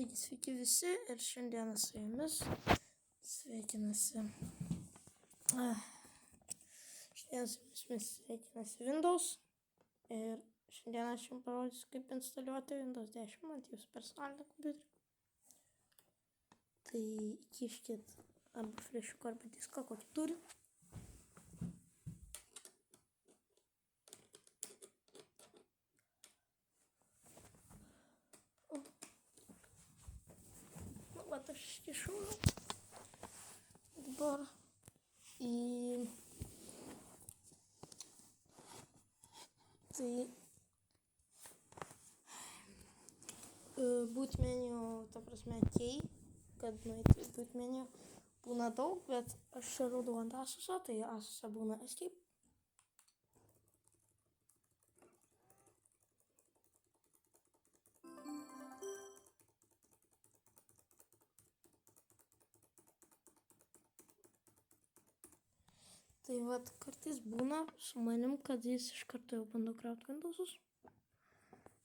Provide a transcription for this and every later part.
Taigi sveiki visi ir šiandieną su jumis sveikinasi Windows ir šiandieną aš jums parodysiu, kaip instaliuoti Windows 10 ant jūsų personalinio kompiuterio. Tai įkiškit arba flešiuką arba diską, kokį turit. Vat aš iškišau dabar į boot menu, ta prasme key, kad nueiti į boot menu būna daug, bet aš čia rodau ant Asuso, tai Asuso būna escape. Tai vat kartais būna su manim, kad jis iš karto jau bando krauti Windowsus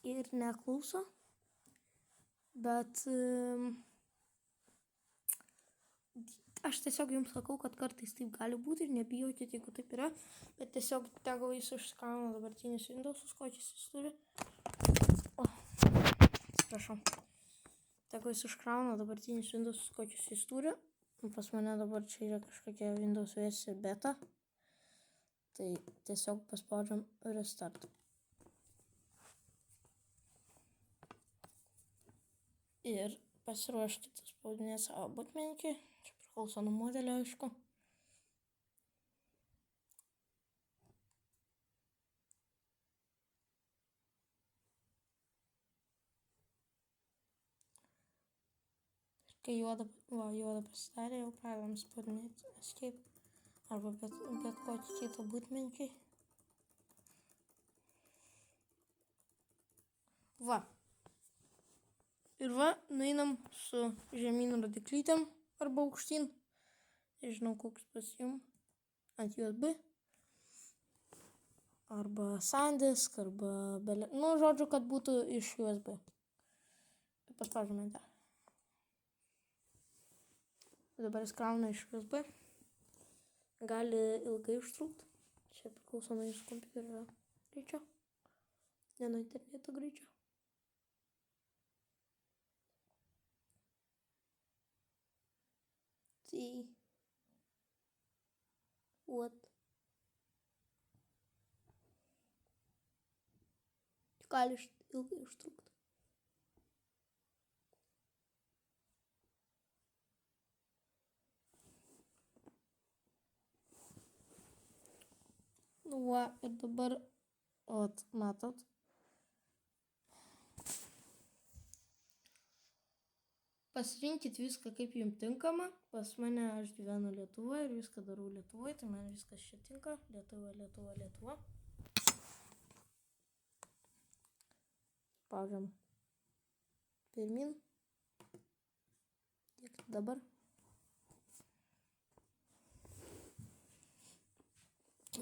ir neklauso, bet aš tiesiog jums sakau, kad kartais taip gali būti ir nebijokit, jeigu taip yra, bet tiesiog tegul jis užsikrauna dabartinius Windowsus, kokius jis turi. Atsiprašau. Tegul jis užkrauna dabartinius Windowsus, kokius jis turi. Pas mane dabar čia yra kažkokia Windows versija beta. Tai tiesiog paspaudžiam restart. Ir pasiruoškite spaudinėti savo bootmenį. Čia priklauso nuo modelio, aišku. Kai juoda pasidarė, jau pradedam spaudinėti escape arba bet kokį kitą bootmenį. Va. Ir va, nueinam su žemyn rodiklytėm arba aukštyn. Nežinau, koks pas jums. Ant USB. Arba SanDisk, arba nu, žodžiu, kad būtų iš USB. Paspaudžiame tą. Dabar jis krauna iš USB. Gali ilgai užtrukti. Čia priklauso nuo jūsų kompiuterio greičio. Ne nuo interneto greičio. Tai vat. Gali ilgai užtrukti. Nu va, ir dabar, matot. Pasirinkit viską, kaip jums tinkama. Pas mane aš gyvenu Lietuvoje ir viską darau Lietuvoje, tai man viskas čia tinka. Lietuva. Spaudžiam pirmin. Tiek dabar.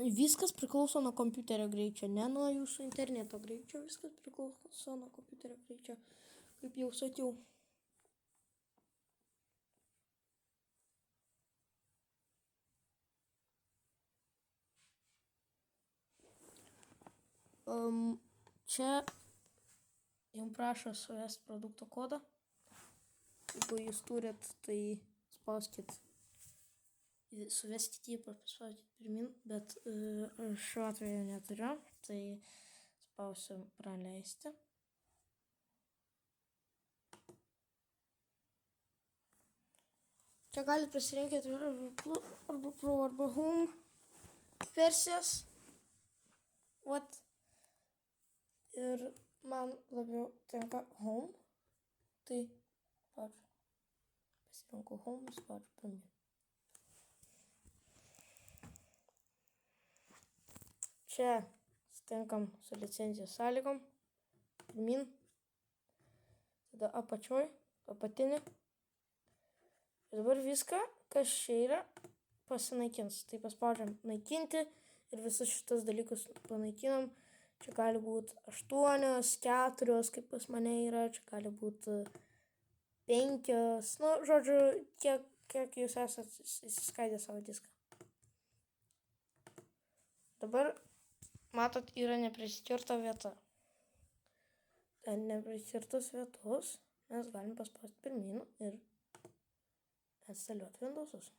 Viskas priklauso nuo kompiuterio greičio, ne nuo jūsų interneto greičio. Viskas priklauso nuo kompiuterio greičio, kaip jau sakiau. Čia jums prašo suvesti produkto kodą. Jeigu jūs turit, tai spauskit. Suveskit jį, paspauskit pirmin, bet šiuo atveju neturiu, tai spausiu praleisti. Čia galite pasirinkti arba Pro arba Home versijas. Vat. Ir man labiau tinka Home. Tai pasirinkau Home, spaudžiu pirmin. Čia stinkam su licenzijos sąlygom. Pirmin. Tada apačioj, apatinį. Ir dabar viską, kas čia yra, pasinaikins. Tai paspaudžiam naikinti ir visus šitos dalykus panaikinam. Čia gali būti 8, 4, kaip pas mane yra. Čia gali būti 5, nu, žodžiu, kiek jūs esate įsiskaidę savo diską. Dabar, matot, yra nepriskirta vieta. Ant nepriskirtos vietos mes galim paspausti pirmyn ir instaliuoti Windowsus.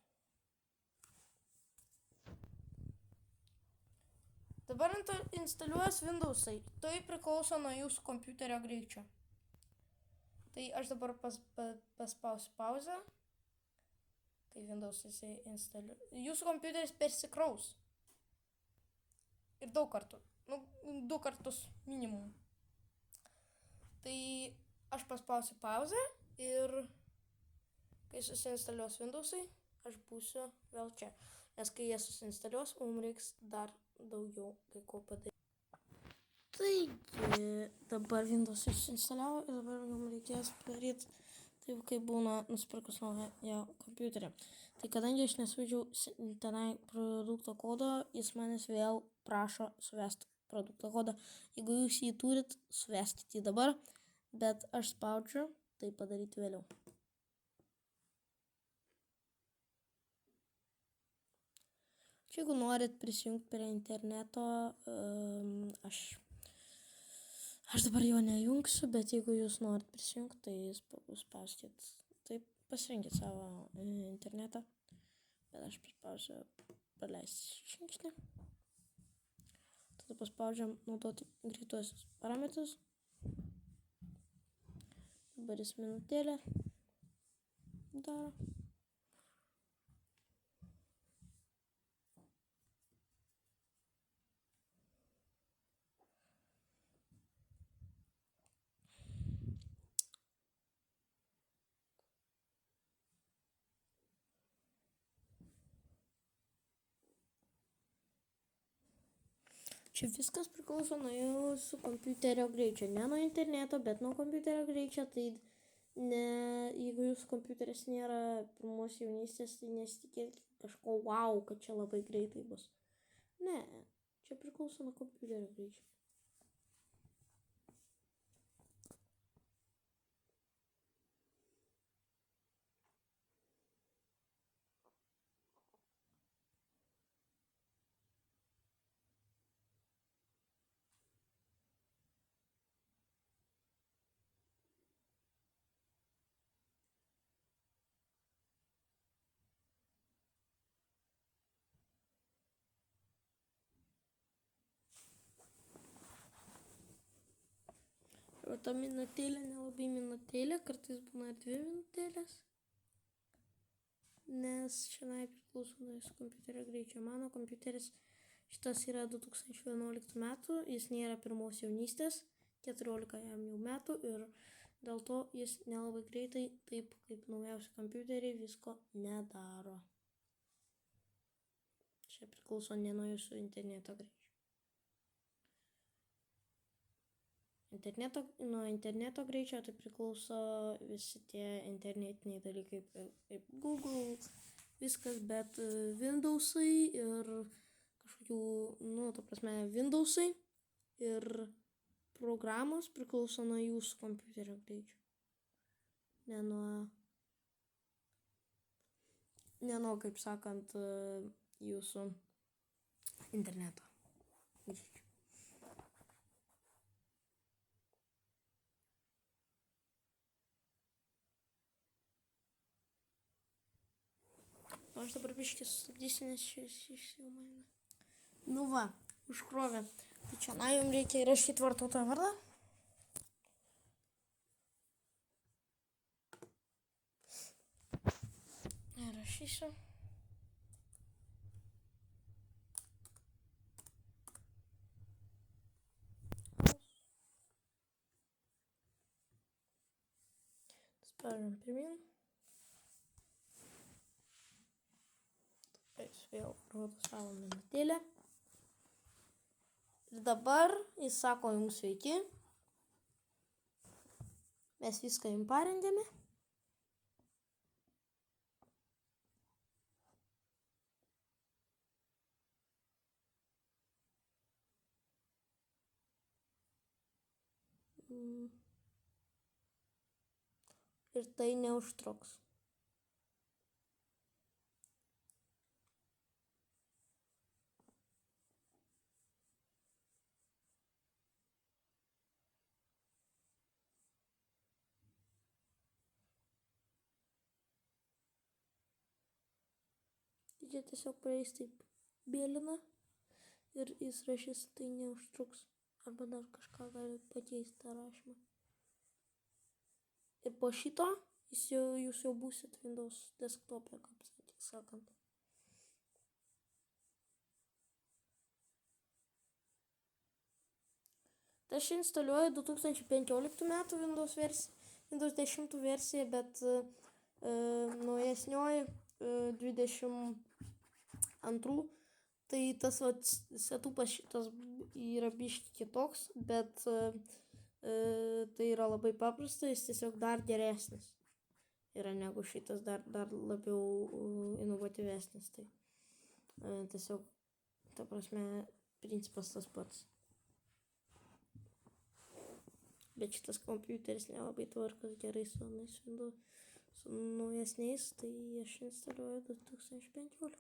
Dabar instaliuos Windowsai. Tai priklauso nuo jūsų kompiuterio greičio. Tai aš dabar paspausiu pauzę. Tai Windowsai instaliuos. Jūsų kompiuteris persikraus. Ir daug kartų. 2 kartus minimum. Tai aš paspausiu pauzę ir kai susiinstaliuos Windowsai, aš būsiu vėl čia. Nes kai jie susiinstaliuos, mums reiks dar daugiau kai ko padaryti. Taigi, dabar Windows susiinstaliavo ir dabar mums reikės padaryti taip, kaip būna nusipirkus naują kompiuterį. Tai kadangi aš nesuvedžiau tenai produkto kodo, jis manęs vėl prašo suvesti produkto kodą. Jeigu jūs jį turit, suveskite jį dabar, bet aš spaudžiu tai padaryti vėliau. Čia jeigu norit prisijungti prie interneto, aš dabar jo nejungsiu, bet jeigu jūs norit prisijungti, tai spauskit, taip pasirinkit savo internetą, bet aš paspausiu praleisti žingsnį. Tada paspaudžiam naudoti greituosius parametrus. Dabar jis minutėlę daro. Čia viskas priklauso nuo jūsų kompiuterio greičio. Ne nuo interneto, bet nuo kompiuterio greičio. Tai jeigu jūsų kompiuteris nėra pirmos jaunystės, tai nesitikėkit kažko wow, kad čia labai greitai bus. Ne, čia priklauso nuo kompiuterio greičio. O ta minutėlė nelabai minutėlė, kartais būna ir 2 minutėlės. Nes šiandien priklauso nuo jūsų kompiuterio greičio. Mano kompiuteris šitas yra 2011 metų, jis nėra pirmos jaunystės, 14 jam jau metų ir dėl to jis nelabai greitai, taip kaip naujausi kompiuteriai, visko nedaro. Čia priklauso ne nuo jūsų interneto greičio. Nuo interneto greičio tai priklauso visi tie internetiniai dalykai kaip Google, viskas, bet Windowsai ir kažkokių, Windowsai ir programos priklauso nuo jūsų kompiuterio greičio. Ne nuo, kaip sakant, jūsų interneto greičio. Aš dabar biškį sustabdysiu, nes šis jau mane. Nu va, užkrovė. Tai čia jums reikia įrašyti vartotojo vardą. Įrašysiu. Spaudžiam pirmyn. Vėl rodo savo minutėlę. Ir dabar jis sako jums sveiki. Mes viską jums parengėme. ir tai neužtruks. Jie tiesiog praeis taip mėlyna ir jis rašys, tai neužtruks. Arba dar kažką gali pakeisti tą rašymą. Ir po šito jūs jau būsit Windows desktop'e, kaip sakant. Tai aš instaliuoju 2015 metų Windows 10 versiją, bet naujesnioji 22, tai tas setupas šitas yra biški kitoks, bet tai yra labai paprasta, jis tiesiog dar geresnis yra negu šitas, dar labiau inovatyvesnis. Tai tiesiog, ta prasme, principas tas pats. Bet šitas kompiuteris nelabai tvarkas gerai su naujesniais, tai aš instaliuoju 2015 metų.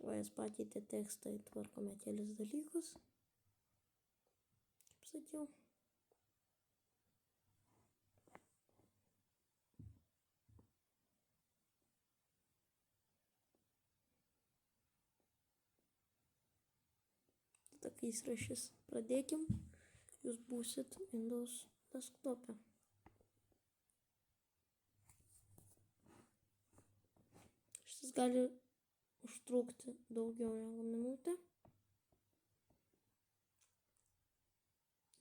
O jis pakeitė tekstą, tvarkome kelis dalykus, kaip sakiau. Tada, kai jis rašys pradėkim, jūs būsit Windows desktop'e. Šitas gali užtrukti daugiau negu minutę,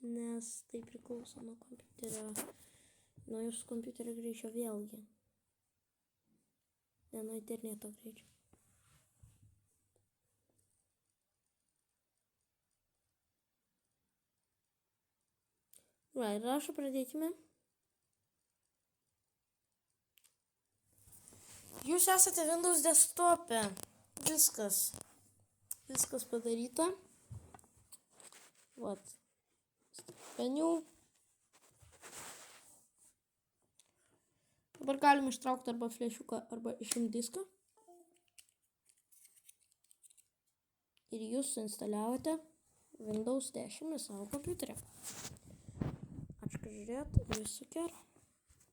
nes tai priklauso nuo jūsų kompiuterio greičio vėlgi, ne nuo interneto greičio. Ir rašo pradėkime. Jūs esate Windows desktop'e. Viskas padaryta. Vat. Meniu. Dabar galim ištraukti arba flešiuką, arba išimti diską. Ir jūs suinstaliavote Windows 10 į savo kompiuterį. Ačiū, kad žiūrėjot. Viso gero.